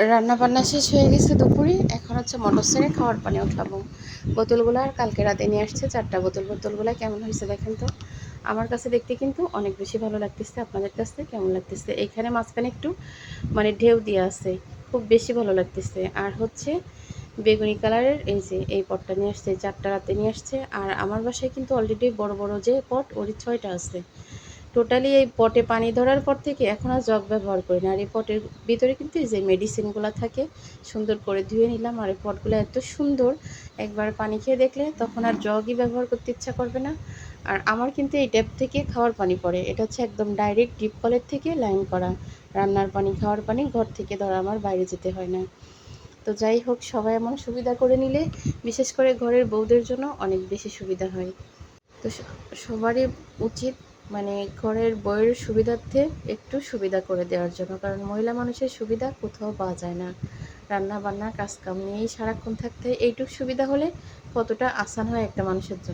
রান্না বান্না শেষ হয়ে গেছে দুপুরে। এখন হচ্ছে মটর ছেড়ে খাওয়ার পানি উঠাবো। বোতলগুলো আর কালকে রাতে নিয়ে আসছে 4টা বোতল। বোতলগুলো কেমন হয়েছে দেখেন তো। আমার কাছে দেখতে কিন্তু অনেক বেশি ভালো লাগতেছে। আপনাদের কাছে কেমন লাগতেছে? এইখানে মাঝখানে একটু মানে ঢেউ দিয়ে আছে, খুব বেশি ভালো লাগতেছে। আর হচ্ছে বেগুনি কালারের এই যে এই পটটা নিয়ে আসছে, 4টা রাতে নিয়ে আসছে। আর আমার বাসায় কিন্তু অলরেডি বড় বড় যে পট, ওরই 6টা আছে। টোটালি এই পটে পানি ধরার পর থেকে এখন আর জগ ব্যবহার করি না। আর এই পটের ভিতরে কিন্তু এই যে মেডিসিনগুলো থাকে, সুন্দর করে ধুয়ে নিলাম। আর এই পটগুলো এত সুন্দর, একবার পানি খেয়ে দেখলে তখন আর জগই ব্যবহার করতে ইচ্ছা করবে না। আর আমার কিন্তু এই ট্যাপ থেকে খাওয়ার পানি পড়ে, এটা হচ্ছে একদম ডাইরেক্ট ডিপ কলের থেকে লাইন করা রান্নার পানি, খাওয়ার পানি ঘর থেকে ধরা, আমার বাইরে যেতে হয় না। তো যাই হোক, সবাই এমন সুবিধা করে নিলে বিশেষ করে ঘরের বউদের জন্য অনেক বেশি সুবিধা হয়। তো সবারই উচিত মানে ঘরের বউয়ের সুবিধার্থে একটু সুবিধা করে দেওয়ার জন্য, কারণ মহিলা মানুষের সুবিধা কোথাও পাওয়া যায় না। রান্না বান্না কাজকাম নিয়েই সারাক্ষণ থাকতে হয়। এইটুকু সুবিধা হলে কতটা আসান হয় একটা মানুষের জন্য।